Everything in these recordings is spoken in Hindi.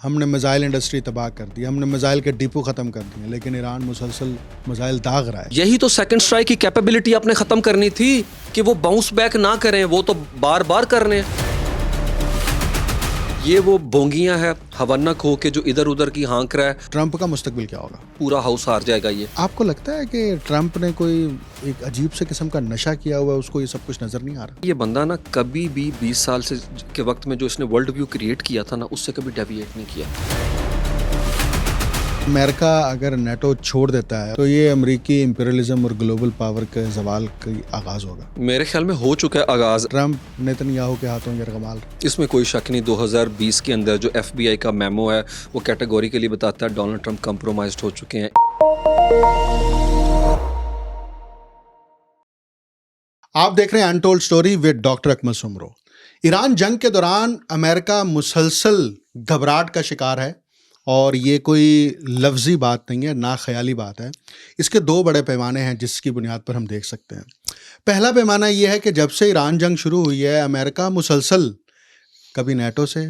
हमने मिसाइल इंडस्ट्री तबाह कर दी, हमने मिसाइल के डिपो ख़त्म कर दिए, लेकिन ईरान मुसलसल मिसाइल दाग रहा है। यही तो सेकंड स्ट्राइक की कैपेबिलिटी आपने ख़त्म करनी थी कि वो बाउंस बैक ना करें, वो तो बार बार कर रहे हैं। ये वो बोंगियां हैं हवन्नक हो के जो इधर उधर की हाँक रहा है। ट्रंप का मुस्तकबिल क्या होगा? पूरा हाउस हार जाएगा ये। आपको लगता है कि ट्रंप ने कोई एक अजीब से किस्म का नशा किया हुआ है, उसको ये सब कुछ नजर नहीं आ रहा? ये बंदा ना कभी भी 20 साल से के वक्त में जो इसने वर्ल्ड व्यू क्रिएट किया था ना, उससे कभी डेविएट नहीं किया। अमेरिका अगर नेटो छोड़ देता है तो ये अमेरिकी इंपीरियलिज्म और ग्लोबल पावर के जवाल का आगाज होगा। मेरे ख्याल में हो चुका है आगाज। ट्रंप नेतन्याहू के हाथों यरगमाल। इसमें कोई शक नहीं। 2020 के अंदर जो FBI का मेमो है वो कैटेगोरिकली बताता है डोनाल्ड ट्रंप कंप्रोमाइज्ड हो चुके हैं। आप देख रहे हैं untold story with doctor Akmal Soomro. Iran जंग के दौरान अमेरिका मुसलसल घबराहट का शिकार है और ये कोई लफ्जी बात नहीं है, ना ख्याली बात है। इसके दो बड़े पैमाने हैं जिसकी बुनियाद पर हम देख सकते हैं। पहला पैमाना ये है कि जब से ईरान जंग शुरू हुई है, अमेरिका मुसलसल कभी नेटो से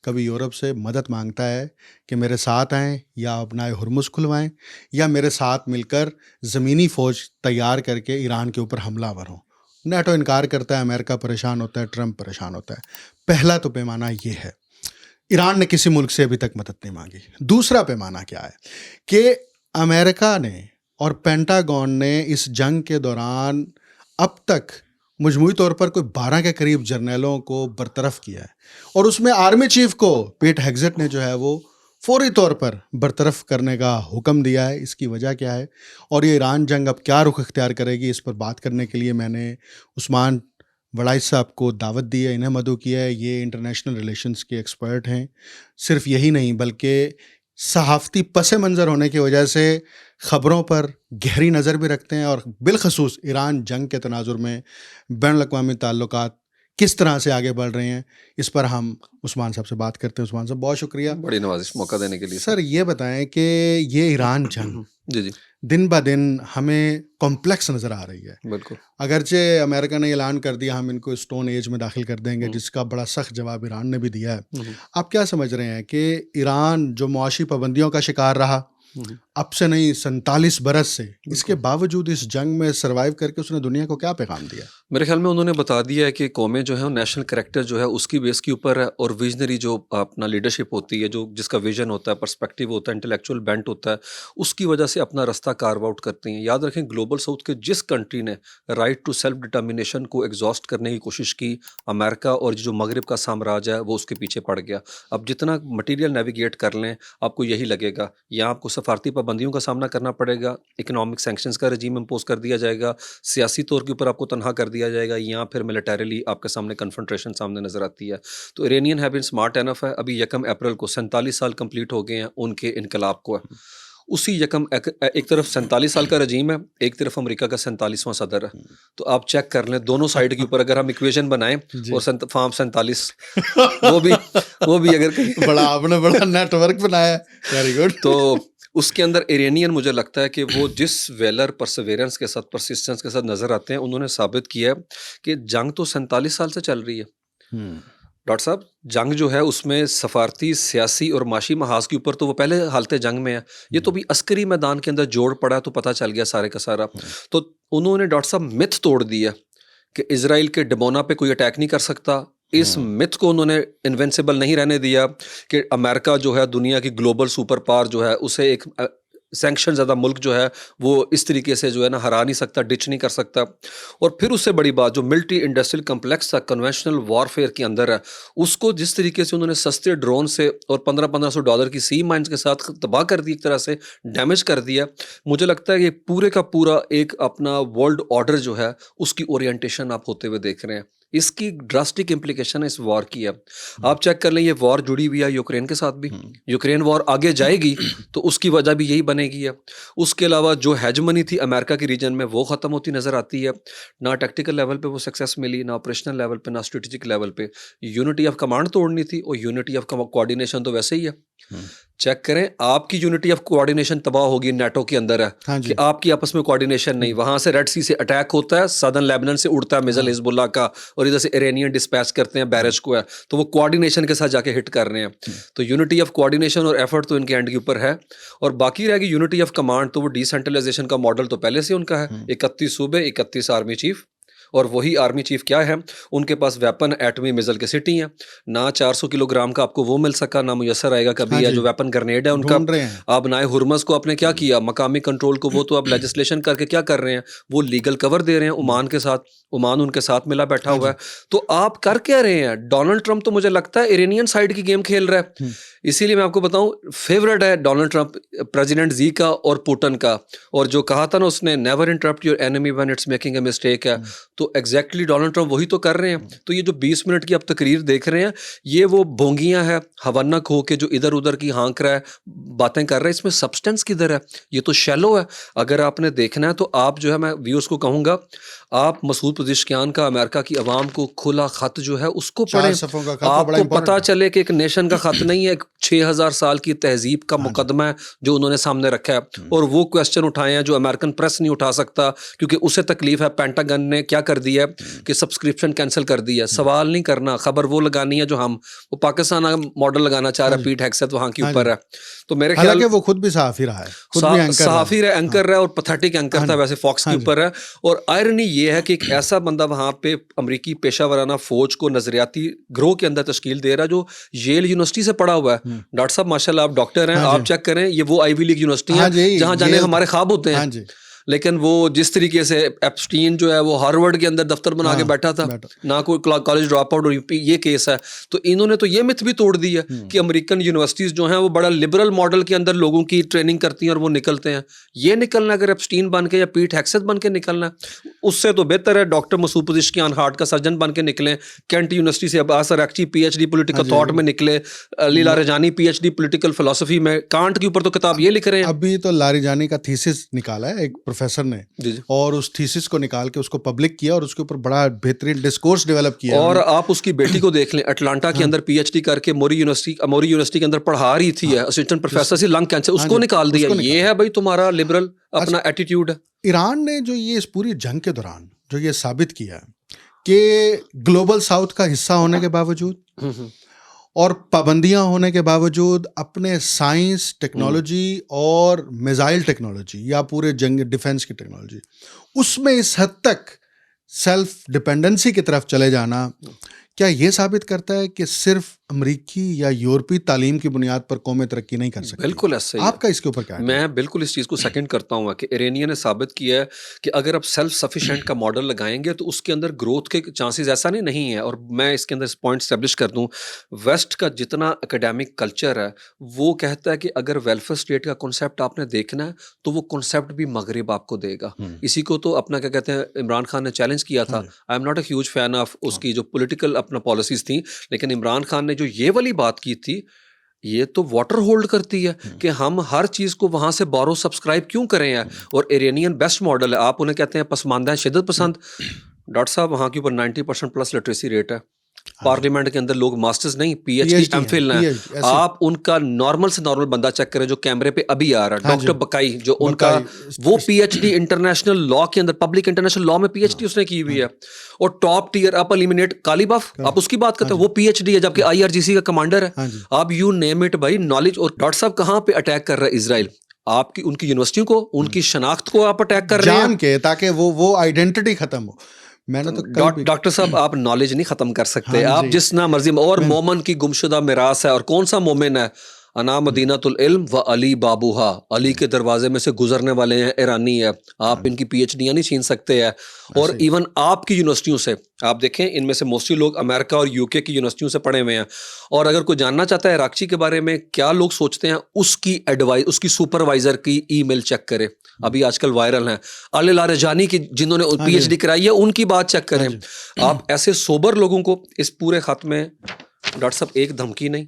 कभी यूरोप से मदद मांगता है कि मेरे साथ आएँ या अपना हुर्मुज़ खुलवाएँ या मेरे साथ मिलकर ज़मीनी फ़ौज तैयार करके ईरान के ऊपर हमलावर हों। नेटो इनकार करता है, अमेरिका परेशान होता है, ट्रंप परेशान होता है। पहला तो पैमाना ये है। ईरान ने किसी मुल्क से अभी तक मदद नहीं मांगी। दूसरा पैमाना क्या है कि अमेरिका ने और पेंटागन ने इस जंग के दौरान अब तक मजमूई तौर पर कोई 12 के करीब जर्नलों को बरतरफ किया है और उसमें आर्मी चीफ को पीट हेग्सेट ने जो है वो फौरी तौर पर बरतरफ करने का हुक्म दिया है। इसकी वजह क्या है और ये ईरान जंग अब क्या रुख इख्तियार करेगी, इस पर बात करने के लिए मैंने उस्मान वड़ाइच साहब को दावत दी है, इन्हें मदऊ किया है। ये इंटरनेशनल रिलेशंस के एक्सपर्ट हैं। सिर्फ यही नहीं बल्कि सहाफ़ती पस मंज़र होने की वजह से ख़बरों पर गहरी नज़र भी रखते हैं और बिलखसूस ईरान जंग के तनाजुर में बैनुल-अक़वामी ताल्लुकात किस तरह से आगे बढ़ रहे हैं, इस पर हम उस्मान साहब से बात करते हैं। उस्मान साहब बहुत शुक्रिया, बड़ी नवाजिश मौका देने के लिए। सर ये बताएं कि ये ईरान जंग जी जी दिन ब दिन हमें कॉम्प्लेक्स नज़र आ रही है। बिल्कुल। अगरचे अमेरिका ने ऐलान कर दिया हम इनको स्टोन एज में दाखिल कर देंगे, जिसका बड़ा सख्त जवाब ईरान ने भी दिया है। आप क्या समझ रहे हैं कि ईरान जो मुआशी पाबंदियों का शिकार रहा, अब से नहीं 47 बरस से, इसके बावजूद इस जंग में सर्वाइव करके उसने दुनिया को क्या पैगाम दिया? मेरे ख्याल में उन्होंने बता दिया है कि कौमें जो है नेशनल कैरेक्टर जो है उसकी बेस के ऊपर है और विजनरी जो अपना लीडरशिप होती है, जो जिसका विजन होता है, पर्सपेक्टिव होता है, इंटेलेक्चुअल बेंट होता है, उसकी वजह से अपना रास्ता कार्व आउट करती हैं। याद रखें ग्लोबल साउथ के जिस कंट्री ने राइट टू सेल्फ डिटर्मिनेशन को एग्जॉस्ट करने की कोशिश की, अमेरिका और जो मगरब का साम्राज्य है वो उसके पीछे पड़ गया। अब जितना मटीरियल नेविगेट कर लें आपको यही लगेगा, यहाँ आपको सफारती पाबंदियों का सामना करना पड़ेगा, इकोनॉमिक सैंक्शंस का रजीम इम्पोज कर दिया जाएगा, सियासी तौर के ऊपर आपको तनहा कर दिया जाएगा, या फिर मिलिटरीली आपके सामने कन्फ्रंटेशन सामने नजर आती है। तो Iranian have been smart enough है। अभी 1 अप्रैल को 47 साल कंप्लीट हो गए हैं उनके इनकलाब को। उसी एक तरफ 47 साल का रजीम है, एक तरफ अमेरिका का 47वां सदर है। तो आप चेक कर लें दोनों साइड के ऊपर अगर हम इक्वेशन बनाएं और फार्म 47 वो भी अगर कहीं बड़ा आपने बड़ा नेटवर्क बनाया है, वेरी गुड। तो उसके अंदर इरानियन मुझे लगता है कि वो जिस वेलर परसिवेरेंस के साथ, परसिस्टेंस के साथ नजर आते हैं, उन्होंने साबित किया है कि जंग तो 47 साल से चल रही है। डॉक्टर साहब, जंग जो है उसमें सफारती, सियासी और माशी महाज के ऊपर तो वो पहले हालत जंग में है। ये तो भी अस्करी मैदान के अंदर जोड़ पड़ा तो पता चल गया सारे का सारा। तो उन्होंने डॉक्टर साहब मिथ तोड़ दिया कि इजराइल के डिमोना पे कोई अटैक नहीं कर सकता। इस मिथ को उन्होंने इन्वेंसिबल नहीं रहने दिया कि अमेरिका जो है दुनिया की ग्लोबल सुपर पावर जो है उसे एक सैंक्शन ज़्यादा मुल्क जो है वो इस तरीके से जो है ना हरा नहीं सकता, डिच नहीं कर सकता। और फिर उससे बड़ी बात जो मिलिट्री इंडस्ट्रियल कम्प्लेक्स था कन्वेंशनल वॉरफेयर के अंदर है, उसको जिस तरीके से उन्होंने सस्ते ड्रोन से और $1500 की सी माइंस के साथ तबाह कर दी, एक तरह से डैमेज कर दिया। मुझे लगता है कि पूरे का पूरा एक अपना वर्ल्ड ऑर्डर जो है उसकी ओरिएंटेशन आप होते हुए देख रहे हैं। इसकी ड्रास्टिक इम्प्लीकेशन इस वॉर की है। आप चेक कर लें, ये वॉर जुड़ी हुई है यूक्रेन के साथ भी। यूक्रेन वॉर आगे जाएगी तो उसकी वजह भी यही बनेगी है। उसके अलावा जो हेजमनी थी अमेरिका की रीजन में वो ख़त्म होती नज़र आती है। ना टैक्टिकल लेवल पे वो सक्सेस मिली, ना ऑपरेशनल लेवल पे, ना स्ट्रेटेजिक लेवल पे। यूनिटी ऑफ कमांड तोड़नी थी और यूनिटी ऑफ कोऑर्डिनेशन तो वैसे ही है। चेक करें, आपकी यूनिटी ऑफ कोऑर्डिनेशन तबाह होगी नेटो के अंदर है हाँ जी। कि आपकी आपस में कोऑर्डिनेशन नहीं, वहां से रेड सी से अटैक होता है, सदर्न लेबनान से उड़ता है मिसाइल हिजबुल्लाह का, और इधर से इरानियन डिस्पैच करते हैं बैरज को है, तो वो कोऑर्डिनेशन के साथ जाके हिट कर रहे हैं। तो यूनिटी ऑफ कोऑर्डिनेशन और एफर्ट तो इनके एंड के ऊपर है, और बाकी रहेगी यूनिटी ऑफ कमांड, तो वो डिसेंट्रलाइजेशन का मॉडल तो पहले से उनका है, 31 सूबे 31 आर्मी चीफ, और वही आर्मी चीफ क्या है, उनके पास वेपन एटमी मिसाइल के सिटी है ना, 400 किलोग्राम का आपको वो मिल सका ना मुयसर आएगा कभी। हाँ है जी। जो वेपन ग्रेनेड है उनका, ढूंढ रहे हैं। अब नाए हुरमस को आपने क्या किया, मकामी कंट्रोल को वो तो अब लेजिस्लेशन करके क्या कर रहे हैं, वो लीगल कवर दे रहे हैं ओमान के साथ, ओमान उनके साथ मिला बैठा हाँ हुआ है। तो आप कर क्या रहे हैं? डोनाल्ड ट्रंप तो मुझे लगता है इरानियन साइड की गेम खेल रहा है। इसीलिए मैं आपको बताऊं, फेवरेट है डोनाल्ड ट्रंप प्रेसिडेंट जी का और पुतिन का, और जो कहा था ना उसने, never interrupt your enemy when it's making a mistake है, तो एग्जैक्टली डोनाल्ड ट्रंप वही तो कर रहे हैं। तो ये जो 20 मिनट की आप तकरीर देख रहे हैं, ये वो भोंगियां है हवन्नक हो के जो इधर उधर की हाँक रहा है, बातें कर रहा है, इसमें सब्सटेंस किधर है? ये तो शैलो है। अगर आपने देखना है तो आप जो है, मैं व्यूअर्स को कहूंगा, आप मसूद पज़ेश्कियान का अमेरिका की अवाम को खुला खत जो है उसको 4 पढ़ें, सफ़ों का खत, वो बड़ा आपको इम्पोर्टेंट पता है। चले कि एक नेशन का खत नहीं है, 6000 साल की तहजीब का मुकदमा है जो उन्होंने सामने रखा है, और वो क्वेश्चन उठाए हैं जो अमेरिकन प्रेस नहीं उठा सकता, क्योंकि उसे तकलीफ है। पेंटागन ने क्या कर दिया है कि सब्सक्रिप्शन कैंसिल कर दिया, सवाल नहीं करना, खबर वो लगानी है जो हम, वो पाकिस्तान मॉडल लगाना चाह रहा है, पीट हेग्सेथ वहां के ऊपर है। तो मेरे ख्याल, हालांकि वो खुद भी सहाफ़ी रहा है, खुद भी एंकर सहाफ़ी एंकर रहा है, और पथेटिक एंकर था वैसे फॉक्स के हाँ जी। ऊपर है। और आयरनी ये है कि एक ऐसा बंदा वहां पे अमरीकी पेशा वराना फौज को नजरियाती ग्रोह के अंदर तश्कील दे रहा है, जो येल यूनिवर्सिटी से पढ़ा हुआ है। डॉक्टर साहब माशाल्लाह आप डॉक्टर हैं, हाँ आप चेक करें, ये वो आईवी लीग यूनिवर्सिटी हाँ है जी, जहां जाने येल हमारे ख्वाब होते हाँ हैं। जी। लेकिन वो जिस तरीके से एप्स्टीन जो है वो हार्वर्ड के अंदर दफ्तर बना के बैठा था, ना कोई कॉलेज ड्रॉप आउट, और ये केस है। तो इन्होंने तो ये मिथ भी तोड़ दी है कि अमेरिकन यूनिवर्सिटीज जो हैं वो बड़ा लिबरल मॉडल के अंदर लोगों की ट्रेनिंग करती हैं और वो निकलते हैं। ये निकलना अगर एप्स्टीन बन के या पीट हेग्सेथ बन के निकलना है, उससे तो बेहतर है डॉक्टर मसूद पज़ेश्कियान हार्ट का सर्जन बन के निकले, कैंट यूनिवर्सिटी से अब्बास अरगची पीएचडी पॉलिटिकल थॉट में निकले, अली लारेजानी पीएचडी पॉलिटिकल फिलॉसफी में, कांट के ऊपर तो किताब ये लिख रहे हैं। अभी तो लारेजानी का थीसिस निकाला है एक प्रोफेसर ने, और उस थीसिस को निकाल के उसको पब्लिक किया, और उसके ऊपर बड़ा बेहतरीन डिस्कोर्स डेवलप किया। और आप उसकी बेटी को देख लें, अटलांटा के अंदर पीएचडी करके मोरी यूनिवर्सिटी के अंदर पढ़ा रही थी, असिस्टेंट प्रोफेसर से, लंग कैंसर, उसको निकाल दिया। ये है भाई तुम्हारा लिबरल अपना एटीट्यूड है। ईरान ने जो ये इस पूरी जंग के दौरान जो ये साबित किया कि ग्लोबल साउथ का हिस्सा होने के बावजूद और पाबंदियां होने के बावजूद अपने साइंस, टेक्नोलॉजी और मिसाइल टेक्नोलॉजी या पूरे जंग डिफेंस की टेक्नोलॉजी, उसमें इस हद तक सेल्फ डिपेंडेंसी की तरफ चले जाना, क्या ये साबित करता है कि सिर्फ अमरीकी या यूरोपीय तालीम की बुनियाद पर कौमें तरक्की नहीं कर सकती? बिल्कुल ऐसा ही आपका इसके ऊपर क्या है? मैं बिल्कुल इस चीज़ को सेकंड करता हूँ कि इरानियन ने साबित किया है कि अगर आप सेल्फ सफिशिएंट का मॉडल लगाएंगे तो उसके अंदर ग्रोथ के चांसेस ऐसा नहीं है। और मैं इसके अंदर पॉइंट स्टैब्लिश कर दूँ, वेस्ट का जितना एकेडमिक कल्चर है वो कहता है कि अगर वेलफेयर स्टेट का कॉन्सेप्ट आपने देखना है तो वो कॉन्सेप्ट भी मगरिब आपको देगा। इसी को तो अपना क्या कहते हैं, इमरान खान ने चैलेंज किया था। I am not a huge fan of उसकी जो पॉलिटिकल अपना पॉलिसीज थी, लेकिन इमरान खान ने जो ये वाली बात की थी, ये तो वाटर होल्ड करती है कि हम हर चीज़ को वहाँ से बोरो सब्सक्राइब क्यों करें हैं। और इरानियन बेस्ट मॉडल है, आप उन्हें कहते हैं पसमानदा है, शिद्दत पसंद। डॉक्टर साहब वहाँ के ऊपर 90% प्लस लिटरेसी रेट है। पार्लियामेंट के अंदर लोग मास्टर्स नहीं, पीएचडी एमफिल हैं। आप उनका नॉर्मल से नॉर्मल बंदा चेक करें जो कैमरे पे अभी आ रहा है, डॉक्टर बकाई, जो उनका वो पीएचडी इंटरनेशनल लॉ के अंदर, पब्लिक इंटरनेशनल लॉ में पीएचडी उसने की हुई है। और टॉप टीयर आप एलिमिनेट कालीबाफ, आप उसकी बात करते हैं, वो पीएचडी है, जबकि आईआरजीसी का कमांडर है। आप यू नेम इट भाई, नॉलेज। और डॉक्टर साहब कहाँ पे अटैक कर रहा है इजराइल? आपकी उनकी यूनिवर्सिटियों को, उनकी शनाख्त को आप अटैक कर रहे हैं जान के, ताकि वो आइडेंटिटी खत्म हो। मैंने तो डॉक्टर साहब आप नॉलेज नहीं खत्म कर सकते, आप जिस ना मर्जी। और मोमन की गुमशुदा मिरास है, और कौन सा मोमिन है? अना मदीनातुल इल्म व अली बाबूहा, अली के दरवाजे में से गुजरने वाले हैं, ईरानी है। आप इनकी पीएचडीयां नहीं छीन सकते हैं। और इवन आपकी यूनिवर्सिटियों से आप देखें, इनमें से मोस्टली लोग अमेरिका और यूके की यूनिवर्सिटियों से पढ़े हुए हैं। और अगर कोई जानना चाहता है इराक़ची के बारे में क्या लोग सोचते हैं, उसकी एडवाइस, उसकी सुपरवाइजर की ईमेल चेक करें, अभी आजकल वायरल हैं। अली लारेजानी की जिन्होंने पीएचडी कराई है, उनकी बात चेक करें। आप ऐसे सोबर लोगों को इस पूरे खत में, डॉक्टर साहब एक धमकी नहीं,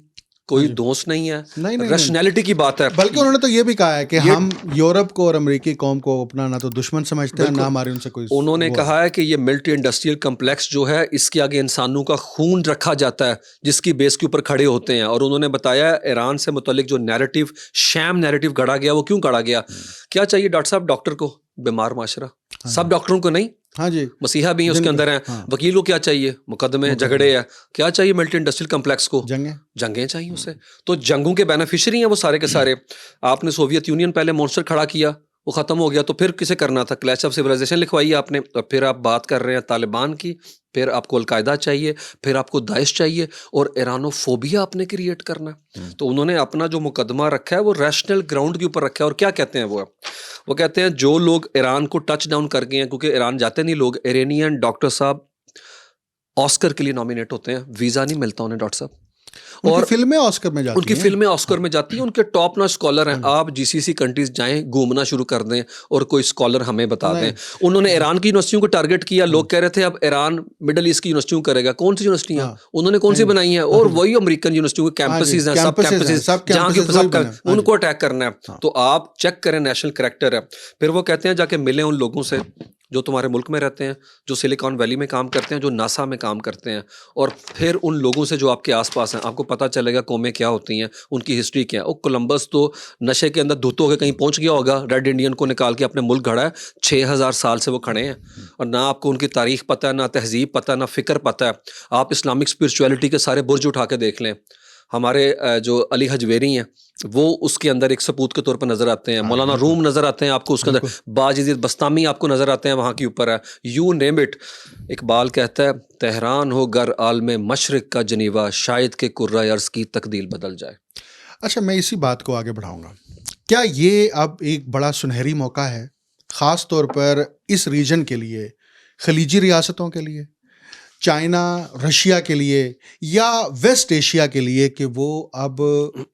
कोई दोस्त नहीं है, नहीं। रैशनैलिटी की बात है। बल्कि उन्होंने तो ये भी कहा है कि हम यूरोप को और अमेरिकी कौम को अपना ना तो दुश्मन समझते हैं, ना हमारे उनसे कोई उन्होंने वो कहा है कि ये मिलिट्री इंडस्ट्रियल कम्प्लेक्स जो है, इसके आगे इंसानों का खून रखा जाता है जिसकी बेस के ऊपर खड़े होते हैं। और उन्होंने बताया ईरान से मुतालिक जो नैरेटिव, शैम नैरेटिव गढ़ा गया, वो क्यों गढ़ा गया? क्या चाहिए डॉक्टर साहब डॉक्टर को? बीमार माशरा। सब डॉक्टरों को नहीं, हाँ जी, मसीहा भी उसके अंदर हैं। हाँ। वकील को क्या चाहिए? मुकदमे, झगड़े है। क्या चाहिए मिलिट्री इंडस्ट्रियल कम्प्लेक्स को? जंगें चाहिए उसे। तो जंगों के बेनिफिशियरी हैं वो सारे के सारे। आपने सोवियत यूनियन पहले मॉन्स्टर खड़ा किया, वो खत्म हो गया, तो फिर किसे करना था? क्लैश ऑफ सिविलाइजेशन लिखवाई आपने, और फिर आप बात कर रहे हैं तालिबान की, फिर आपको अलकायदा चाहिए, फिर आपको दाइश चाहिए, और ईरानोफोबिया आपने क्रिएट करना। तो उन्होंने अपना जो मुकदमा रखा है वो रैशनल ग्राउंड के ऊपर रखा है। और क्या कहते हैं वो कहते हैं जो लोग ईरान को टच डाउन कर गए हैं, क्योंकि ईरान जाते नहीं लोग, इरानियन डॉक्टर साहब ऑस्कर के लिए नॉमिनेट होते हैं, वीज़ा नहीं मिलता उन्हें डॉक्टर साहब। और फिल्में ऑस्कर में जाती उनकी हैं। फिल्में ऑस्कर में जाती हैं, उनके टॉप नॉच स्कॉलर हैं। आप जीसीसी कंट्रीज जाएं, घूमना शुरू कर दें और कोई स्कॉलर हमें बता दें। उन्होंने ईरान की यूनिवर्सिटियों को टारगेट किया, लोग कह रहे थे अब ईरान मिडल ईस्ट की यूनिवर्सिटियों करेगा। कौन सी यूनिवर्सिटियां उन्होंने कौन सी बनाई हैं? और वही अमेरिकन यूनिवर्सिटियों के कैंपसेस हैं, सब कैंपसेस जहां के सब उनको अटैक करना है। तो आप चेक करें, नेशनल कैरेक्टर है। फिर वो कहते हैं जाके मिले उन लोगों से जो तुम्हारे मुल्क में रहते हैं, जो सिलिकॉन वैली में काम करते हैं, जो नासा में काम करते हैं, और फिर उन लोगों से जो आपके आसपास हैं। आपको पता चलेगा कौमें क्या होती हैं, उनकी हिस्ट्री क्या है। और कोलंबस तो नशे के अंदर धुत होकर कहीं पहुंच गया होगा, रेड इंडियन को निकाल के अपने मुल्क गढ़ा है। 6000 साल से वो खड़े हैं, और ना आपको उनकी तारीख पता है, ना तहजीब पता है, ना फ़िक्र पता है। आप इस्लामिक स्पिरिचुअलिटी के सारे बुर्ज उठा के देख लें। हमारे जो अली हजवेरी हैं वो उसके अंदर एक सपूत के तौर पर नजर आते हैं। मौलाना रूम नजर आते हैं आपको उसके अंदर, बाजिद बस्तामी आपको नजर आते हैं वहाँ के ऊपर है। You name it. इकबाल कहता है तेहरान हो गर आलम मशरिक का जनीवा, शायद के कुर्रा अर्ज़ की तकदीर बदल जाए। अच्छा, मैं इसी बात को आगे बढ़ाऊंगा। क्या ये अब एक बड़ा सुनहरी मौका है ख़ास तौर पर इस रीजन के लिए, खलीजी रियासतों के लिए, चाइना, रशिया के लिए, या वेस्ट एशिया के लिए, कि वो अब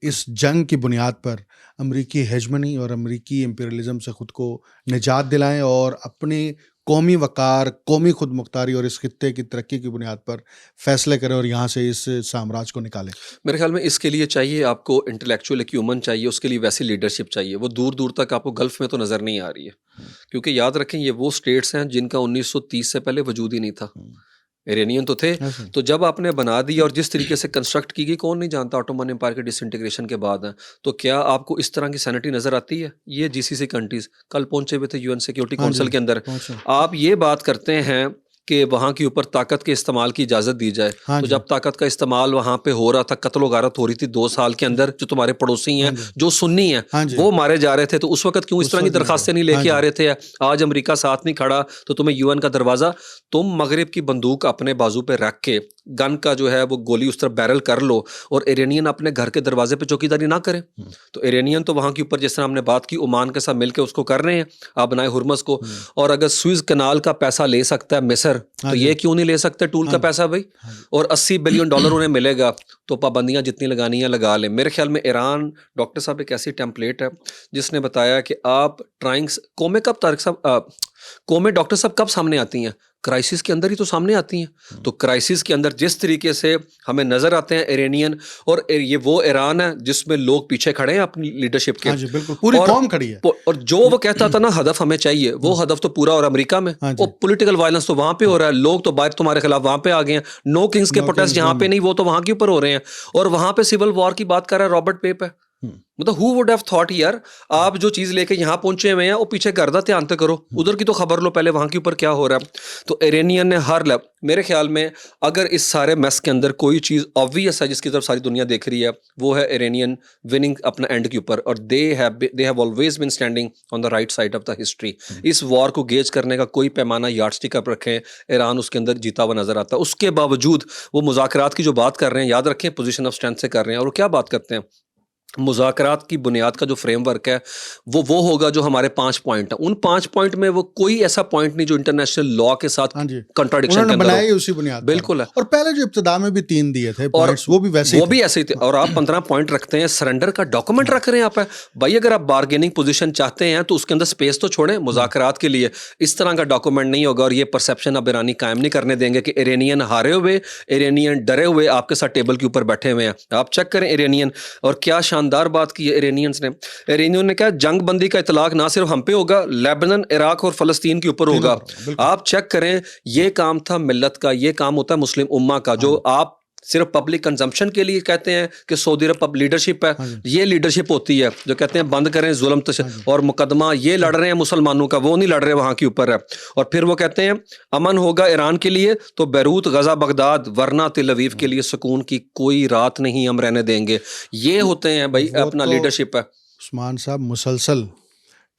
इस जंग की बुनियाद पर अमेरिकी हेजमनी और अमेरिकी इम्पीरियलिज्म से ख़ुद को निजात दिलाएं और अपने कौमी वक़ार, कौमी खुद मुख्तारी और इस खित्ते की तरक्की की बुनियाद पर फैसले करें और यहाँ से इस साम्राज्य को निकालें? मेरे ख्याल में इसके लिए चाहिए आपको इंटेलेक्चुअल एक्यूमन चाहिए, उसके लिए वैसी लीडरशिप चाहिए। वो दूर दूर तक आपको गल्फ़ में तो नज़र नहीं आ रही है, क्योंकि याद रखें ये वो स्टेट्स हैं जिनका 1930 से पहले वजूद ही नहीं था। इरानियन तो थे। तो जब आपने बना दिया और जिस तरीके से कंस्ट्रक्ट की गई, कौन नहीं जानता ऑटोमन एम्पायर के डिसइंटीग्रेशन के बाद है। तो क्या आपको इस तरह की सैनिटी नज़र आती है? ये जीसीसी कंट्रीज़ कल पहुंचे हुए थे यूएन सिक्योरिटी काउंसिल के अंदर। आप ये बात करते हैं कि वहाँ के ऊपर ताकत के इस्तेमाल की इजाज़त दी जाए। तो जब ताकत का इस्तेमाल वहाँ पे हो रहा था, कत्ल गारत हो रही थी 2 साल के अंदर, जो तुम्हारे पड़ोसी हैं, जो सुन्नी हैं, वो मारे जा रहे थे, तो उस वक्त क्यों इस तरह की दरखास्तें नहीं लेके आ रहे थे? आज अमेरिका साथ नहीं खड़ा तो तुम्हें यूएन का दरवाज़ा, तुम मगरिब की बंदूक अपने बाजू पे रख के गन का जो है वो गोली उस तरफ बैरल कर लो, और इरानियन अपने घर के दरवाजे पे चौकीदारी ना करें। तो इरानियन तो वहाँ के ऊपर, जिस तरह हमने बात की, ओमान के साथ मिलकर उसको कर रहे हैं, आप बनाए हुरमस को। और अगर स्विस कनाल का पैसा ले सकता है मिस्र, तो ये क्यों नहीं ले सकते टूल का पैसा भाई? और $80 बिलियन उन्हें मिलेगा, तो पाबंदियां जितनी लगानी है लगा लें। मेरे ख्याल में ईरान, डॉक्टर साहब, एक ऐसी टेम्पलेट है जिसने बताया कि आप ट्राइंग्स कौमें कब तारिक साहब कौमें डॉक्टर साहब कब सामने आती हैं? क्राइसिस के अंदर ही तो सामने आती हैं। तो क्राइसिस के अंदर जिस तरीके से हमें नजर आते हैं इरानियन, और ये वो ईरान है जिसमें लोग पीछे खड़े हैं अपनी लीडरशिप के। बिल्कुल, पूरी कौम खड़ी है। और जो वो कहता था ना हदफ हमें चाहिए, वो हदफ तो पूरा हो रहा है अमेरिका में। वो पॉलिटिकल वायलेंस तो वहां पे हो रहा है, लोग तो बाहर तुम्हारे खिलाफ वहां पे आ गए हैं। नो किंग्स के प्रोटेस्ट यहाँ पे नहीं, वो तो वहां के ऊपर हो रहे हैं। और वहां पे सिविल वॉर की बात कर रहा है रॉबर्ट पेप है। मतलब हु वुड हैव थॉट यार, आप जो चीज लेके यहाँ पहुंचे हुए हैं वो पीछे गर्दा ध्यान तो करो, उधर की तो खबर लो पहले, वहां के ऊपर क्या हो रहा है। तो इरानियन ने हर लेवल, मेरे ख्याल में अगर इस सारे मैस के अंदर कोई चीज ऑब्वियस है जिसकी तरफ सारी दुनिया देख रही है, वो है इरानियन विनिंग अपना एंड के ऊपर। और they have always been standing on the right side of the history. इस वॉर को गेज करने का कोई पैमाना, यार्डस्टिक आप रखें, ईरान उसके अंदर जीता हुआ नजर आता है। उसके बावजूद वो मुज़ाकरात की जो बात कर रहे हैं, याद रखें पोजीशन ऑफ स्ट्रेंथ से कर रहे हैं। और क्या बात करते हैं मुज़ाकरात की बुनियाद का जो फ्रेमवर्क है वो होगा जो हमारे 5 पॉइंट हैं। उन 5 पॉइंट में वो कोई ऐसा पॉइंट नहीं जो इंटरनेशनल लॉ के साथ हाँ जी, कंट्राडिक्शन के उन्होंने अंदर बनाया ही हो। उसी बुनियाद पर। बिल्कुल है। और पहले जो इब्तिदा में भी 3 दिए थे और पॉइंट्स, वो भी वैसे ही वो थे। भी ऐसे ही थे। और आप 15 पॉइंट रखते हैं, सरेंडर का डॉक्यूमेंट रख रहे हैं आप। भाई अगर आप बार्गेनिंग पोजीशन चाहते हैं तो उसके अंदर स्पेस तो छोड़ें मुज़ाकरात के लिए। इस तरह का डॉक्यूमेंट नहीं होगा और ये परसेप्शन अब ईरानी कायम नहीं करने देंगे कि इरानियन हारे हुए, इरानियन डरे हुए आपके साथ टेबल के ऊपर बैठे हुए हैं। आप चेक करें इरानियन, और क्या शानदार बात की है इरानियंस ने। इरानियों ने कहा जंग बंदी का इतलाक ना सिर्फ हम पे होगा, लेबनान, इराक और फ़लस्तीन के ऊपर होगा। आप चेक करें, ये काम था मिल्लत का, ये काम होता है मुस्लिम उम्मा का। जो आप सिर्फ पब्लिक कंजम्पशन के लिए कहते हैं कि सऊदी अरब लीडरशिप है, ये लीडरशिप होती है जो कहते हैं बंद करें जुल्म और मुकदमा ये लड़ रहे हैं मुसलमानों का, वो नहीं लड़ रहे, वहाँ के ऊपर है। और फिर वो कहते हैं अमन होगा ईरान के लिए तो बैरूत, गजा, बगदाद, वरना तिल अवीव के लिए सुकून की कोई रात नहीं हम रहने देंगे। ये होते हैं भाई अपना लीडरशिप है। उस्मान साहब मुसलसल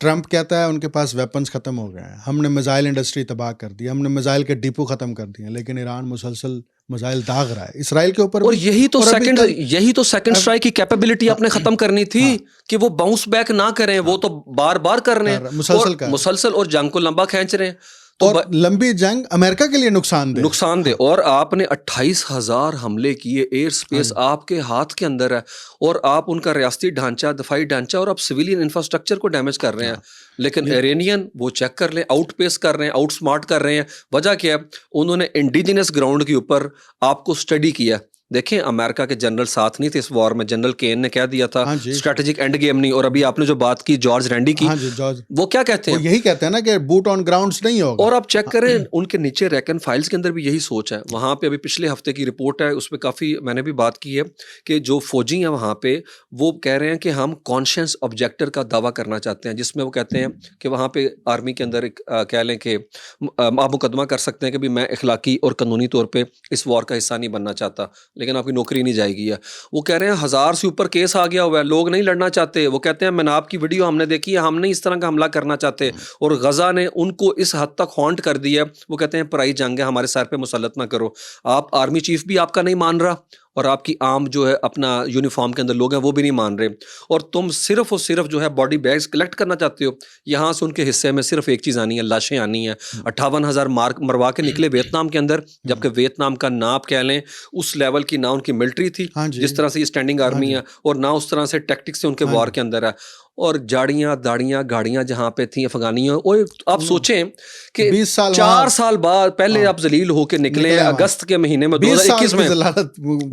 ट्रंप कहता है उनके पास वेपन्स ख़त्म हो गए हैं, हमने मिसाइल इंडस्ट्री तबाह कर दी, हमने मिसाइल के डिपो ख़त्म कर दिए, लेकिन ईरान मुसलसल मिसाइल दाग रहा है इसराइल के ऊपर। और यही तो सेकंड स्ट्राइक की कैपेबिलिटी आपने खत्म करनी थी कि वो बाउंस बैक ना करें। वो तो बार बार कर रहे हैं मुसलसल और जंग को लंबा खींच रहे हैं। तो और लंबी जंग अमेरिका के लिए नुकसानदेह। और आपने 28,000 हमले किए, एयर स्पेस आपके हाथ के अंदर है, और आप उनका रियासती ढांचा, दफाई ढांचा और आप सिविलियन इंफ्रास्ट्रक्चर को डैमेज कर रहे हैं। लेकिन इरानियन वो चेक कर लें, आउट पेस कर रहे हैं, आउट स्मार्ट कर रहे हैं। वजह क्या है? उन्होंने इंडिजिनस ग्राउंड के ऊपर आपको स्टडी किया। देखें अमेरिका के जनरल साथ नहीं थे इस वॉर में। जनरल केन ने कह दिया था स्ट्रेटेजिक एंड गेम नहीं। और अभी आपने जो बात की जॉर्ज रैंडी की, वो क्या कहते हैं? वो यही कहते हैं ना कि बूट ऑन ग्राउंड्स नहीं होगा। और आप चेक करें उनके नीचे रैकन फाइल्स के अंदर भी यही सोच है। वहाँ पे अभी पिछले हफ्ते की रिपोर्ट है, उसमें काफ़ी मैंने भी बात की है कि जो फौजी हैं वहाँ पे वो कह रहे हैं कि हम कॉन्शियस ऑब्जेक्टर का दावा करना चाहते हैं, जिसमें वो कहते हैं कि वहाँ पे आर्मी के अंदर एक कह लें कि आप मुकदमा कर सकते हैं कि भी मैं इखलाकी और कानूनी तौर पर इस वॉर का हिस्सा नहीं बनना चाहता, लेकिन आपकी नौकरी नहीं जाएगी। है वो कह रहे हैं 1000 से ऊपर केस आ गया हुआ है, लोग नहीं लड़ना चाहते। वो कहते हैं मैंने आपकी वीडियो हमने देखी है, हम नहीं इस तरह का हमला करना चाहते। और गजा ने उनको इस हद तक हॉन्ट कर दिया, वो कहते हैं पराई जंग है, हमारे सर पे मुसल्लत ना करो। आप आर्मी चीफ भी आपका नहीं मान रहा और आपकी आम जो है अपना यूनिफॉर्म के अंदर लोग हैं वो भी नहीं मान रहे, और तुम सिर्फ और सिर्फ जो है बॉडी बैग्स कलेक्ट करना चाहते हो। यहाँ से उनके हिस्से में सिर्फ एक चीज़ आनी है, लाशें आनी है। 58,000 मरवा के निकले वियतनाम के अंदर, जबकि वियतनाम का ना आप कह लें उस लेवल की ना उनकी मिलिट्री थी जिस तरह से ये स्टैंडिंग आर्मी है, और ना उस तरह से टैक्टिक्स से उनके वॉर के अंदर है। और जाड़ियाँ दाड़ियाँ गाड़ियाँ जहाँ पे थी अफगानियों, और आप सोचें कि 4 साल बाद पहले आप जलील होके निकले अगस्त के महीने में 2021 में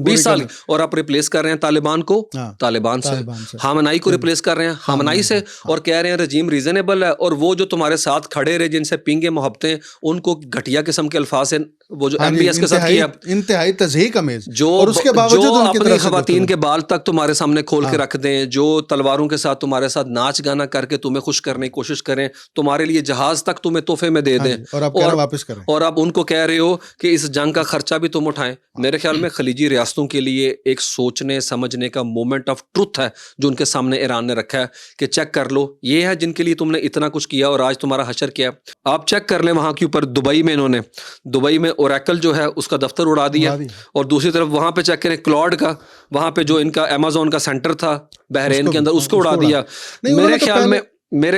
20 साल, और आप रिप्लेस कर रहे हैं तालिबान को तालिबान से, हामनाई को रिप्लेस कर रहे हैं हामनाई से, और कह रहे हैं रजीम रीजनेबल है। और वो जो तुम्हारे साथ खड़े रहे जिनसे पिंगे मोहब्बतें, उनको घटिया किस्म के अल्फाज से वो जो एमबीएस के साथ किया, इंतहाई तज़हीक अमेज़, जो और उसके बावजूद अपनी खवातीन के बाल तक तुम्हारे सामने खोल के रख दें, जो तलवारों के साथ तुम्हारे साथ नाच गाना करके तुम्हें खुश करने की कोशिश करें, तुम्हारे लिए जहाज तक तुम्हें तोहफे में दे दें, और वापस करें, और आप उनको कह रहे हो कि इस जंग का खर्चा भी तुम उठाएं। मेरे ख्याल में खलीजी रियासतों के लिए एक सोचने समझने का मोमेंट ऑफ ट्रुथ है जो उनके सामने ईरान ने रखा है कि चेक कर लो, ये है जिनके लिए तुमने इतना कुछ किया और आज तुम्हारा हशर किया। आप चेक कर लें वहाँ के ऊपर दुबई में, इन्होंने दुबई में ओरेकल जो है उसका दफ्तर उड़ा दिया, और दूसरी तरफ वहाँ पे चेक करें क्लॉड का, वहाँ पे जो इनका अमेज़न का सेंटर था बहरीन के अंदर, उसको उड़ा दिया। मेरे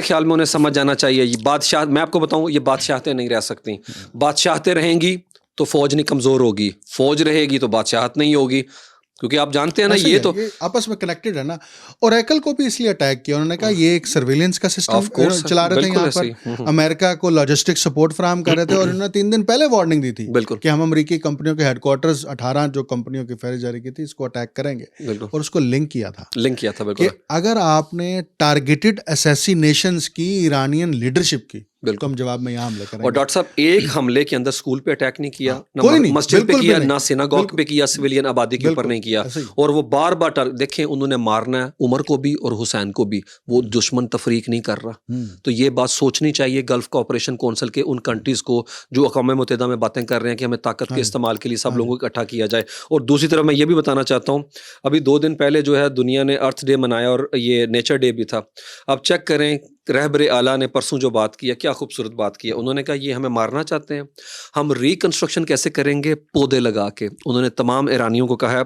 ख्याल में उन्हें समझ जाना चाहिए, ये बादशाह, मैं आपको बताऊं, ये बादशाहतें नहीं रह सकती। बादशाहतें रहेंगी तो फौज नहीं कमज़ोर होगी, फौज रहेगी तो बादशाहत नहीं होगी, क्योंकि आप जानते हैं ना ये तो आपस में कनेक्टेड है ना। ओरेकल को भी इसलिए अटैक किया, उन्होंने कहा ये एक सर्विलेंस का सिस्टम चला रहे थे यहाँ पर, अमेरिका को लॉजिस्टिक सपोर्ट फराहम कर रहे थे, और उन्होंने 3 दिन पहले वार्निंग दी थी कि हम अमेरिकी कंपनियों के हेडक्वार्टर्स 18 जो कंपनियों की फहरिस्त जारी की थी इसको अटैक करेंगे, और उसको लिंक किया था बिल्कुल। अगर आपने टारगेटेड असैसिनेशंस की ईरानियन लीडरशिप की, बिल्कुल हम जवाब में यहाँ हमले करेंगे। और डॉक्टर साहब एक हमले के अंदर स्कूल पे अटैक नहीं किया, ना मस्जिद पे किया, ना सिनागॉग पे किया, सिविलियन आबादी के ऊपर नहीं किया, और वो बार बार देखें उन्होंने मारना है उमर को भी और हुसैन को भी, वो दुश्मन तफरीक नहीं कर रहा। तो ये बात सोचनी चाहिए गल्फ कोऑपरेशन काउंसिल के उन कंट्रीज को जो अक़वाम मुत्तहिदा में बातें कर रहे हैं कि हमें ताकत के इस्तेमाल के लिए सब लोगों को इकट्ठा किया जाए। और दूसरी तरफ मैं ये भी बताना चाहता हूँ, अभी 2 दिन पहले जो है दुनिया ने अर्थ डे मनाया और ये नेचर डे भी था। अब चेक करें रहबर आला ने परसों जो बात की है, क्या खूबसूरत बात की है। उन्होंने कहा ये हमें मारना चाहते हैं, हम रिकंस्ट्रक्शन कैसे करेंगे? पौधे लगा के। उन्होंने तमाम ईरानियों को कहा है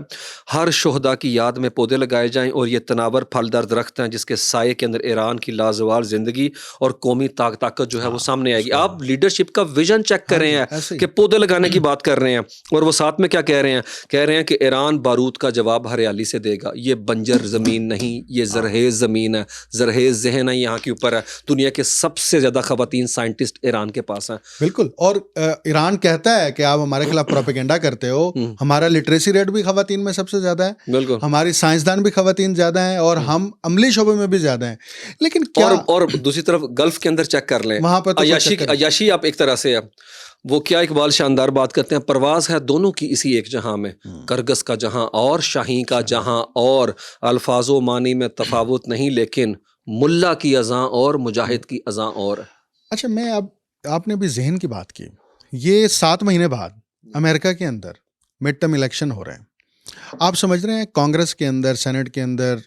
हर शोहदा की याद में पौधे लगाए जाएं और ये तनावर फलदार दरख्त हैं जिसके साये के अंदर ईरान की लाजवाल ज़िंदगी और कौमी ताकत जो है वो सामने आएगी। आप लीडरशिप का विजन चेक कर रहे हैं कि पौधे लगाने की बात कर रहे हैं, और वो साथ में क्या कह रहे हैं? कह रहे हैं कि ईरान बारूद का जवाब हरियाली से देगा। ये बंजर ज़मीन नहीं, ये ज़रहेज़ ज़मीन है, ज़रहेज़ ज़हन है यहाँ के ऊपर है। दुनिया के सबसे ज़्यादा ख़वातीन साइंटिस्ट ईरान के पास हैं। बिल्कुल। और ईरान कहता है कि आप हमारे खिलाफ प्रोपेगेंडा करते हो, हमारा लिटरेसी रेट भी ख़वातीन में सबसे ज़्यादा है, बिल्कुल, हमारी साइंसदान भी ख़वातीन ज़्यादा हैं, और हम अमली शोबे में भी ज़्यादा हैं। लेकिन क्या और दूसरी तरफ गल्फ़ के अंदर चेक कर लें, वहाँ पर तो अयाशी आप एक तरह से है। वो क्या इकबाल शानदार बात करते हैं, परवाज़ है दोनों की इसी एक जहां में, करगस का जहां और शाही का जहां और, अल्फाजो मानी में तफावत नहीं लेकिन मुल्ला की अज़ां और मुजाहिद की अज़ां और। अच्छा, मैं अब आपने भी जहन की बात की, ये 7 महीने बाद अमेरिका के अंदर मिड टर्म इलेक्शन हो रहे हैं। आप समझ रहे हैं कांग्रेस के अंदर, सेनेट के अंदर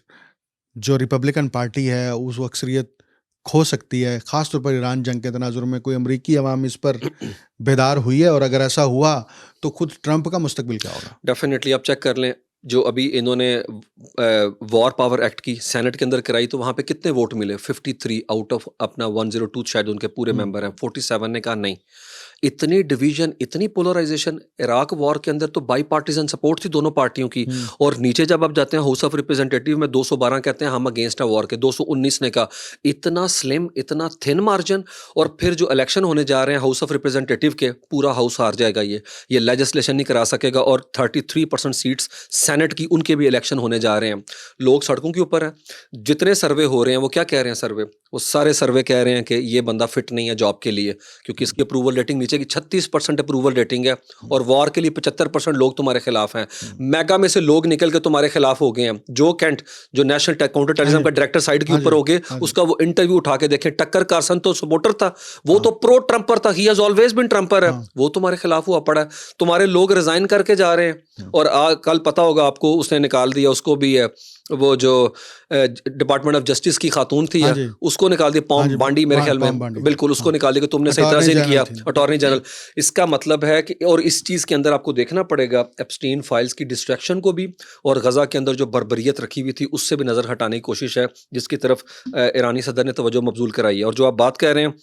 जो रिपब्लिकन पार्टी है उस अक्सरियत खो सकती है, ख़ास तौर पर ईरान जंग के तनाजुर में कोई अमरीकी अवाम इस पर बेदार हुई है, और अगर ऐसा हुआ तो खुद ट्रंप का मुस्तकबिल क्या होगा? डेफिनेटली आप चेक कर लें, जो अभी इन्होंने वॉर पावर एक्ट की सेनेट के अंदर कराई, तो वहाँ पे कितने वोट मिले? 53 आउट ऑफ अपना 102 शायद उनके पूरे मेंबर हैं। 47 ने कहा नहीं। इतनी डिवीजन, इतनी पोलराइजेशन। इराक वॉर के अंदर तो बाई पार्टीजन सपोर्ट थी दोनों पार्टियों की, और नीचे जब आप जाते हैं हाउस ऑफ रिप्रेजेंटेटिव में 212 कहते हैं हम अगेंस्ट है वॉर के, 219 ने कहा। इतना स्लिम, इतना थिन मार्जिन। और फिर जो इलेक्शन होने जा रहे हैं हाउस ऑफ रिप्रेजेंटेटिव के, पूरा हाउस हार जाएगा ये लेजिस्लेशन नहीं करा सकेगा, और 33% सीट्स सेनेट की उनके भी इलेक्शन होने जा रहे हैं। लोग सड़कों के ऊपर हैं। जितने सर्वे हो रहे हैं वो क्या कह रहे हैं? सर्वे, वो सारे सर्वे कह रहे हैं कि ये बंदा फिट नहीं है जॉब के लिए, क्योंकि इसकी अप्रूवल रेटिंग नीचे की 36% अप्रूवल रेटिंग है, और वॉर के लिए 75% लोग तुम्हारे खिलाफ हैं। मेगा में से लोग निकल के तुम्हारे खिलाफ हो गए हैं। जो कैंट, जो नेशनल काउंटर टेररिज्म का डायरेक्टर साइड के ऊपर हो गए, उसका वो इंटरव्यू उठा के देखें। टक्कर कार्सन तो सपोर्टर था, वो तो प्रो ट्रम्पर था, ही हैज ऑलवेज बीन ट्रम्पर है, वो तुम्हारे खिलाफ हुआ पड़ा है। तुम्हारे लोग रिजाइन करके जा रहे हैं, और कल पता होगा आपको, उसने निकाल दिया, उसको भी है वो जो डिपार्टमेंट ऑफ जस्टिस की खातून थी, उसको निकाल दिया, बांडी मेरे ख्याल में, बिल्कुल उसको निकाल दिया कि तुमने सही तरह से नहीं किया, अटॉर्नी जनरल। इसका मतलब है कि, और इस चीज़ के अंदर आपको देखना पड़ेगा एप्स्टीन फाइल्स की डिस्ट्रैक्शन को भी, और गज़ा के अंदर जो बर्बरियत रखी हुई थी उससे भी नज़र हटाने की कोशिश है, जिसकी तरफ ईरानी सदर ने तवज्जो मबजूल कराई है। और जो आप बात कह रहे हैं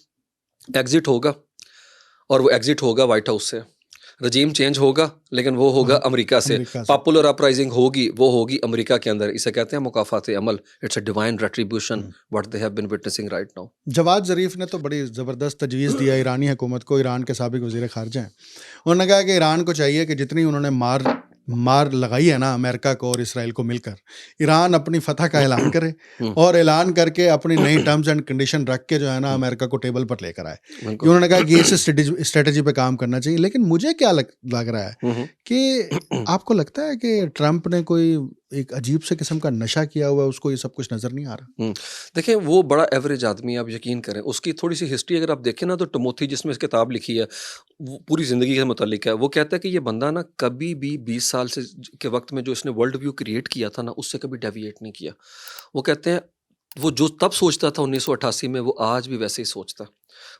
एग्जिट होगा, और वो एग्जिट होगा वाइट हाउस से। रजीम चेंज होगा, लेकिन वो होगा अमेरिका से। पॉपुलर अपराइजिंग होगी, वो होगी अमेरिका के अंदर। इसे कहते हैं मुकाफात अमल। It's a divine retribution what they have been witnessing right now. Jawad Zarif ने तो बड़ी ज़बरदस्त तजवीज़ दिया ईरानी हुकूमत को, ईरान के साबिक वज़ीर ख़ारजा हैं। उन्होंने कहा कि ईरान को चाहिए कि जितनी उन्होंने मार लगाई है ना अमेरिका को और इसराइल को मिलकर, ईरान अपनी फतह का ऐलान करे, और ऐलान करके अपनी नई टर्म्स एंड कंडीशन रख के जो है ना अमेरिका को टेबल पर लेकर आए। उन्होंने कहा कि इस स्ट्रेटजी पे काम करना चाहिए। लेकिन मुझे क्या लग रहा है कि आपको लगता है कि ट्रंप ने कोई एक अजीब से किस्म का नशा किया हुआ है, उसको ये सब कुछ नज़र नहीं आ रहा? देखिए, वो बड़ा एवरेज आदमी है, आप यकीन करें। उसकी थोड़ी सी हिस्ट्री अगर आप देखें ना, तो टिमोथी जिसमें इस किताब लिखी है, वो पूरी ज़िंदगी के मुतालिक है। वो कहता है कि ये बंदा ना कभी भी 20 साल से के वक्त में जो इसने वर्ल्ड व्यू क्रिएट किया था ना, उससे कभी डेविएट नहीं किया। वो कहते हैं वो जो तब सोचता था 1988 में, वो आज भी वैसे ही सोचता।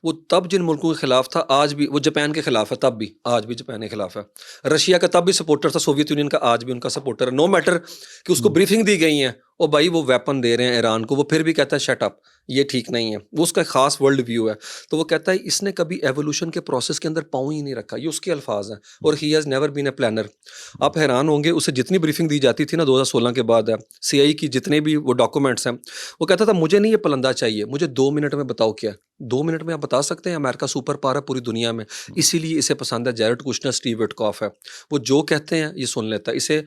वो तब जिन मुल्कों के खिलाफ था, आज भी वो जापान के खिलाफ है, तब भी, आज भी जापान के खिलाफ है। रशिया का तब भी सपोर्टर था, सोवियत यूनियन का आज भी उनका सपोर्टर है। नो मैटर कि उसको ब्रीफिंग दी गई है, ओ भाई वो वेपन दे रहे हैं ईरान को, वो फिर भी कहता है शट अप, ये ठीक नहीं है। वो उसका खास वर्ल्ड व्यू है। तो वो कहता है इसने कभी एवोल्यूशन के प्रोसेस के अंदर पाँव ही नहीं रखा, ये उसके अल्फाज हैं। और he has never been a planner. आप हैरान होंगे, उसे जितनी ब्रीफिंग दी जाती थी ना 2016 के बाद है, CI की जितने भी वो डॉक्यूमेंट्स हैं, वो कहता था मुझे नहीं ये पलंदा चाहिए, मुझे 2 मिनट में बताओ क्या। 2 मिनट में आप बता सकते हैं? अमेरिका सुपर पावर है पूरी दुनिया में, इसीलिए इसे पसंद है। जैरेड कुशनर, स्टीव विटकॉफ है, वो जो कहते हैं ये सुन लेता है। इसे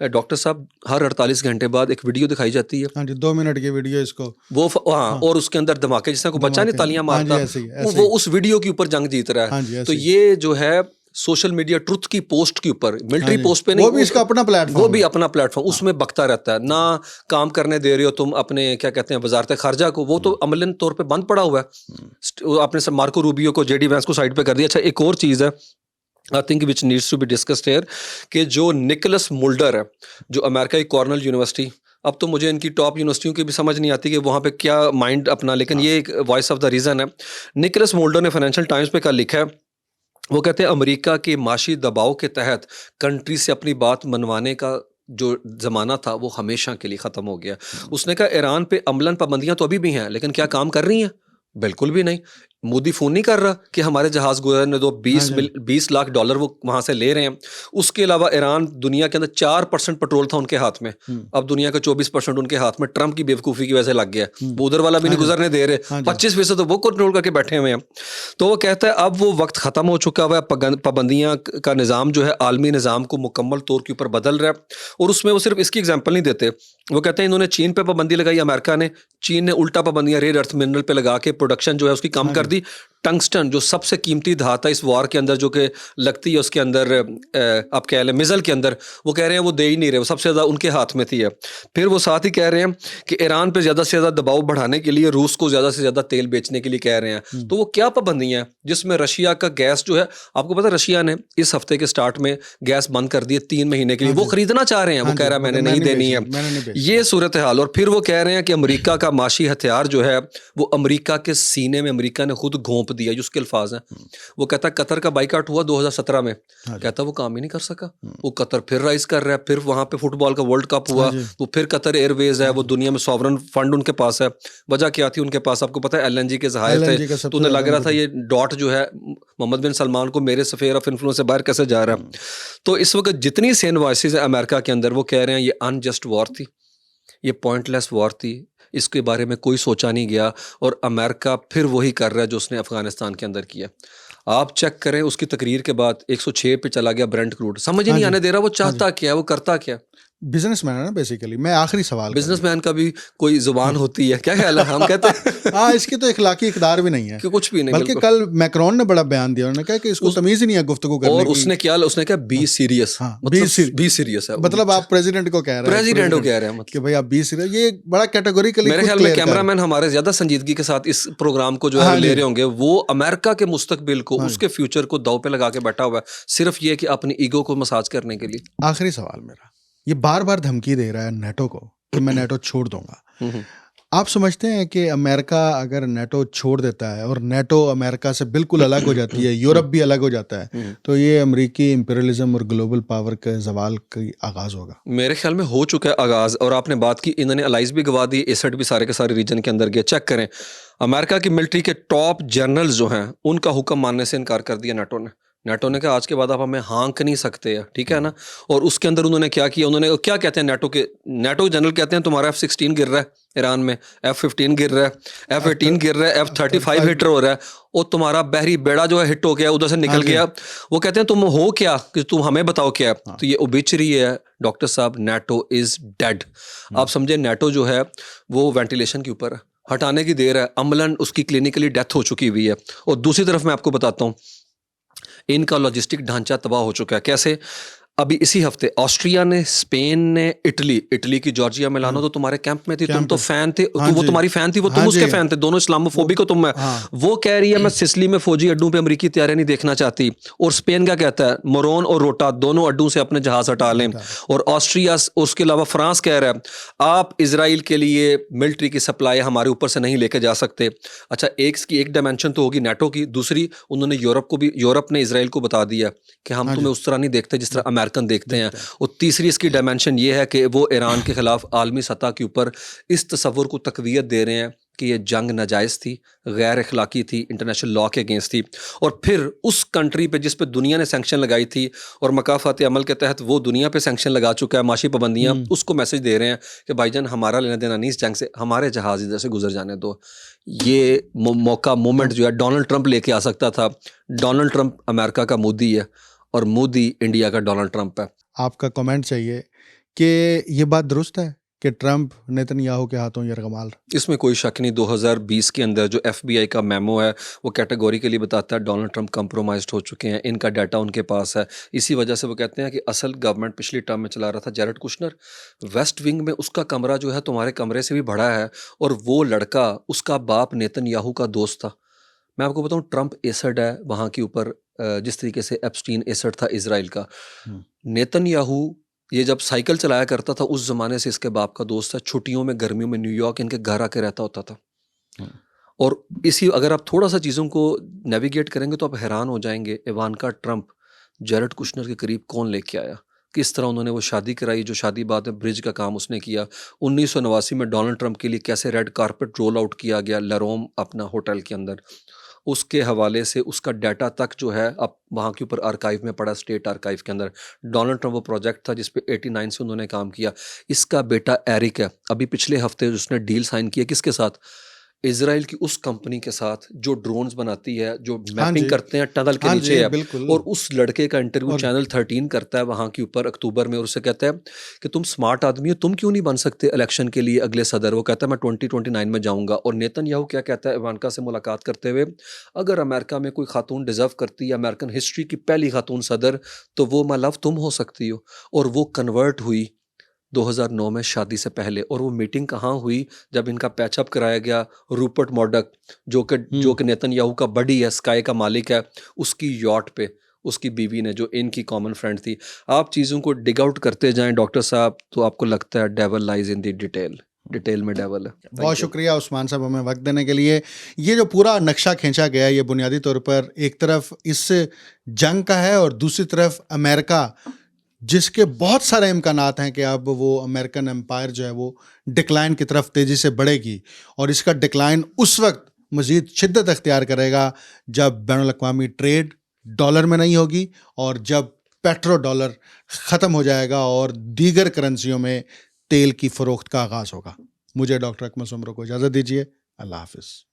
डॉक्टर साहब हर 48 घंटे बाद एक वीडियो दिखाई जाती है। हाँ जी, 2 मिनट की वीडियो इसको वो हाँ, और उसके अंदर धमाके, जिससे कोई बच्चा नहीं तालियां मारता, वो उस वीडियो के ऊपर जंग जीत रहा है। तो ये जो है सोशल मीडिया ट्रुथ की पोस्ट के ऊपर, मिलिट्री पोस्ट पे नहीं, वो भी इसका अपना प्लेटफॉर्म, वो भी अपना प्लेटफॉर्म, उसमें बकता रहता है। ना काम करने दे रहे हो तुम अपने क्या कहते हैं वजारत खारजा को, वो तो अमलन तौर पे बंद पड़ा हुआ है। आपने सब मार्को रूबियो को, JD वैंस को साइड पे कर दिया। अच्छा, एक और चीज़ है I think which needs to be discussed here, कि जो निकोलस मुल्डर है, जो अमेरिका की कॉर्नल यूनिवर्सिटी अब तो मुझे इनकी टॉप यूनिवर्सिटियों की भी समझ नहीं आती कि वहाँ पे क्या माइंड अपना, लेकिन ये एक वॉइस ऑफ द रीज़न है। निकोलस मोल्डो ने फाइनेंशियल टाइम्स पे कल लिखा है, वो कहते हैं अमेरिका के माशी दबाव के तहत कंट्री से अपनी बात मनवाने का जो ज़माना था वो हमेशा के लिए ख़त्म हो गया। उसने कहा ईरान पे अमलन पाबंदियां तो अभी भी हैं, लेकिन क्या काम कर रही हैं? बिल्कुल भी नहीं। मोदी फ़ोन नहीं कर रहा कि हमारे जहाज़ गुजरने दो, हाँ जी 20 लाख डॉलर वो वहाँ से ले रहे हैं। उसके अलावा ईरान दुनिया के अंदर 4% पेट्रोल था उनके हाथ में, अब दुनिया का 24% उनके हाथ में ट्रंप की बेवकूफ़ी की वजह से लग गया। वो उधर वाला भी हाँ नहीं जी गुजरने दे रहे, हाँ जी 25% तो वो कंट्रोल करके बैठे हुए हैं। तो वो कहता है अब वो वक्त ख़त्म हो चुका हुआ है, पाबंदियाँ का निज़ाम जो है आलमी निज़ाम को मुकम्मल तौर के ऊपर बदल रहा है। और उसमें वो सिर्फ इसकी एग्जाम्पल नहीं देते, वो कहते हैं इन्होंने चीन पे पाबंदी लगाई, अमेरिका ने, चीन ने उल्टा पाबंदियाँ रेयर अर्थ मिनरल पे लगा के प्रोडक्शन जो है उसकी कम हाँ कर जी दी। टंगस्टन जो सबसे कीमती धात है इस वॉर के अंदर, जो कि लगती है उसके अंदर आप कह लें मिज़ल के अंदर, वो कह रहे हैं वो दे ही नहीं रहे, वो सबसे ज़्यादा उनके हाथ में थी है। फिर वो साथ ही कह रहे हैं कि ईरान पे ज़्यादा से ज़्यादा दबाव बढ़ाने के लिए रूस को ज़्यादा से ज़्यादा तेल बेचने के लिए कह रहे हैं। तो वो क्या पाबंदियाँ हैं जिसमें रशिया का गैस जो है, आपको पता है रशिया ने इस हफ्ते के स्टार्ट में गैस बंद कर दी 3 महीने के लिए, हाँ वो जी खरीदना चाह रहे हैं, वो हाँ कह जी रहा है मैंने मैं नहीं नहीं देनी है। बेचनी, मैंने नहीं बेचनी। ये सूरत हाल। और फिर वो कह रहे हैं कि अमेरिका का माशी हथियार जो है वो अमेरिका के सीने में अमेरिका ने खुद घोंप दिया, जो उसके अल्फाज हैं। वो कहता कतर का बाइकाट हुआ 2017 में, हाँ जी कहता वो काम ही नहीं कर सका। वो कतर फिर राइज कर रहा है, फिर वहां पे फुटबॉल का वर्ल्ड कप हाँ हुआ, जी वो फिर कतर एयरवेज है, हाँ वो जी दुनिया में सॉवरन फंड उनके पास है। वजह क्या थी उनके पास? आपको पता है एलएनजी के जहाज थे, एलएनजी का तो सबसे उन्हें ज्यादा लग रहा था उनको ये डॉट जो है मोहम्मद बिन सलमान को मेरे स्फीयर ऑफ इन्फ्लुएंस से बाहर कैसे जा रहा है। तो इस वक्त जितनी सेन वॉइसेस है अमेरिका के अंदर, वो कह रहे हैं ये अनजस्ट वॉर थी, ये पॉइंटलेस वॉर थी, इसके बारे में कोई सोचा नहीं गया, और अमेरिका फिर वही कर रहा है जो उसने अफगानिस्तान के अंदर किया। आप चेक करें उसकी तकरीर के बाद 106 पे चला गया ब्रेंट क्रूड, समझ ही हाँ नहीं जी आने दे रहा वो हाँ जी चाहता क्या है, वो करता क्या है। बिजनेसमैन है ना बेसिकली। मैं आखिरी सवाल करूंगा। बिजनेसमैन का भी कोई हाँ जुबान होती है, क्या ख्याल है? हम कहते हाँ हैं इसकी तो इखलाकी इकदार भी नहीं है। कि कुछ भी नहीं, बल्कि बिल्कुल। कल मैक्रोन ने बड़ा बयान दिया, उन्होंने कहा कि इसको उस तमीज ही नहीं है गुफ्तगू करने और की। उसने क्या बी हाँ सीरियस, हाँ मतलब बी सीरियस है। मतलब आप प्रेसिडेंट को कह रहे हैं, प्रेसिडेंट को कह रहे हैं, कि मतलब भाई आप 20 ये बड़ा कैटेगोरिकली मेरे खुद ख्याल में क्लियर कर। कैमरामैन हमारे ज्यादा संजीदगी के साथ इस प्रोग्राम को जो है हाँ ले जी रहे होंगे, वो अमेरिका के मुस्तकबिल को, हाँ जी उसके फ्यूचर को दाव पे लगा के बैठा हुआ है, सिर्फ ये कि अपनी ईगो को मसाज करने के लिए। आखिरी सवाल मेरा, ये बार बार धमकी दे रहा है नेटो को कि मैं नेटो छोड़ दूंगा। हम्म। आप समझते हैं कि अमेरिका अगर नेटो छोड़ देता है और नेटो अमेरिका से बिल्कुल अलग हो जाती है, यूरोप भी अलग हो जाता है, तो ये अमेरिकी इंपीरियलिज्म और ग्लोबल पावर के जवाल का आगाज होगा? मेरे ख्याल में हो चुका है आगाज। और आपने बात की, इन्होंने अलाइज भी गवा दी, एसेट भी सारे के सारे रीजन के अंदर गए। चेक करें, अमेरिका की मिलिट्री के टॉप जनरल्स जो हैं उनका हुक्म मानने से इनकार कर दिया नेटो ने। नेटो ने कहा आज के बाद आप हमें हाँक नहीं सकते हैं, ठीक है ना। और उसके अंदर उन्होंने क्या किया, उन्होंने क्या कहते हैं नेटो जनरल कहते हैं तुम्हारा F-16 गिर रहा है ईरान में, F-15 गिर रहा है, F-18 गिर रहा है, F-35 हिट हो रहा है, और तुम्हारा बहरी बेड़ा जो है हिट हो गया, उधर से निकल गया। वो कहते हैं तुम हो क्या कि तुम हमें बताओ क्या है। तो ये ओबिचरी है डॉक्टर साहब, नेटो इज डेड। आप समझे, नेटो जो है वो वेंटिलेशन के ऊपर है, हटाने की देर है, अमलन उसकी क्लिनिकली डेथ हो चुकी हुई है। और दूसरी तरफ मैं आपको बताता हूँ, इनका लॉजिस्टिक ढांचा तबाह हो चुका है। कैसे? अभी इसी हफ्ते ऑस्ट्रिया ने, स्पेन ने, इटली की जॉर्जिया मिलानो तो तुम्हारे कैंप में थी, तुम तो फैन थे, हाँ वो जी तुम्हारी फैन थी, वो तुम हाँ उसके जी फैन थे, दोनों इस्लामोफोबिक हो तुम में। हाँ वो कह रही है मैं सिसली में फौजी अड्डों पे अमेरिकी तैयारियां नहीं देखना चाहती। और स्पेन क्या कहता है, मोरोन और रोटा दोनों अड्डों से अपने जहाज हटा लें। और ऑस्ट्रिया, उसके अलावा फ्रांस कह रहा है आप इसराइल के लिए मिलिट्री की सप्लाई हमारे ऊपर से नहीं लेके जा सकते। अच्छा, एक डायमेंशन तो होगी नेटो की, दूसरी उन्होंने यूरोप ने इसराइल को बता दिया कि हम तुम्हें उस तरह नहीं देखते जिस तरह अमेरिकन देखते हैं। और तीसरी इसकी डायमेंशन ये है कि वो ईरान के खिलाफ आलमी सतह के ऊपर इस तस्वुर को तकवीयत दे रहे हैं कि ये जंग नाजायज़ थी, गैर अखलाकी थी, इंटरनेशनल लॉ के अगेंस्ट थी। और फिर उस कंट्री पे जिस पे दुनिया ने सैंक्शन लगाई थी और मकाफात अमल के तहत वो दुनिया पे सैंक्शन लगा चुका है, माशी पाबंदियाँ, उसको मैसेज दे रहे हैं कि भाईजान हमारा लेना देना नहीं इस जंग से, हमारे जहाज़ इधर से गुजर जाने दो। ये मौका मोमेंट जो है डोनाल्ड ट्रंप लेके आ सकता था। डोनाल्ड ट्रंप अमेरिका का मोदी है और मोदी इंडिया का डोनाल्ड ट्रंप है। आपका कमेंट चाहिए कि ये बात दुरुस्त है कि ट्रंप नेतन्याहू के हाथों यरगमाल? इसमें कोई शक नहीं। 2020 के अंदर जो FBI का मेमो है वो कैटेगोरिकली बताता है डोनाल्ड ट्रंप कंप्रोमाइज्ड हो चुके हैं, इनका डाटा उनके पास है। इसी वजह से वो कहते हैं कि असल गवर्नमेंट पिछली टर्म में चला रहा था जैरेड कुशनर, वेस्ट विंग में उसका कमरा जो है तुम्हारे कमरे से भी बड़ा है, और वो लड़का, उसका बाप नेतन्याहू का दोस्त था। मैं आपको बताऊं, ट्रंप एसड है वहाँ के ऊपर, जिस तरीके से एप्स्टीन एसड था इजराइल का। नेतन्याहू ये जब साइकिल चलाया करता था उस ज़माने से इसके बाप का दोस्त था, छुट्टियों में गर्मियों में न्यूयॉर्क इनके घर आके रहता होता था। हुँ। और इसी अगर आप थोड़ा-सा चीज़ों को नेविगेट करेंगे तो आप हैरान हो जाएँगे, इवांका ट्रंप, जैरेड कुश्नर के करीब कौन लेके आया? किस तरह उन्होंने वो शादी कराई, जो शादी बाद में ब्रिज का काम उसने किया। 1989 में डोनाल्ड ट्रंप के लिए कैसे रेड कारपेट रोल आउट किया गया लरोम अपना होटल के अंदर। उसके हवाले से उसका डाटा तक जो है अब वहाँ के ऊपर आर्काइव में पड़ा, स्टेट आर्काइव के अंदर। डोनाल्ड ट्रंप वो प्रोजेक्ट था जिस पे 89 से उन्होंने काम किया। इसका बेटा एरिक है, अभी पिछले हफ्ते उसने डील साइन की है किसके साथ? इज़राइल की उस कंपनी के साथ जो ड्रोन्स बनाती है, जो हाँ मैपिंग जी। करते हैं टनल के हाँ नीचे जी, है। बिल्कुल। और उस लड़के का इंटरव्यू और चैनल 13 करता है वहाँ के ऊपर अक्टूबर में, और उससे कहता है कि तुम स्मार्ट आदमी हो, तुम क्यों नहीं बन सकते इलेक्शन के लिए अगले सदर? वो कहता है मैं 2029 में जाऊँगा। और नेतन्याहू क्या कहता है इवांका से मुलाकात करते हुए, अगर अमेरिका में कोई खातून डिज़र्व करती है अमेरिकन हिस्ट्री की पहली खातून सदर, तो वो माय लव तुम हो सकती हो। और वो कन्वर्ट हुई 2009 में शादी से पहले। और वो मीटिंग कहाँ हुई? जब इनका पैचअप कराया गया रूपर्ट मर्डॉक, जो हुँ। कि नेतन्याहू का बडी है, स्काई का मालिक है, उसकी यॉट पे उसकी बीवी ने, जो इनकी कॉमन फ्रेंड थी। आप चीज़ों को डिग आउट करते जाएं डॉक्टर साहब, तो आपको लगता है devil lies in the detail, detail में डेवल है। बहुत थैंक यू। शुक्रिया उस्मान साहब हमें वक़्त देने के लिए। ये जो पूरा नक्शा खींचा गया है, ये बुनियादी तौर पर एक तरफ इस जंग का है और दूसरी तरफ अमेरिका, जिसके बहुत सारे इम्कानात हैं कि अब वो अमेरिकन एम्पायर जो है वो डिक्लाइन की तरफ तेज़ी से बढ़ेगी। और इसका डिक्लाइन उस वक़्त मज़ीद शिद्दत अख्तियार करेगा जब बैनुल-अक़वामी ट्रेड डॉलर में नहीं होगी और जब पेट्रो डॉलर ख़त्म हो जाएगा और दीगर करेंसियों में तेल की फ़रोख्त का आगाज़ होगा। मुझे डॉक्टर अकमल सुमरो को इजाज़त दीजिए। अल्लाह हाफ़िज़।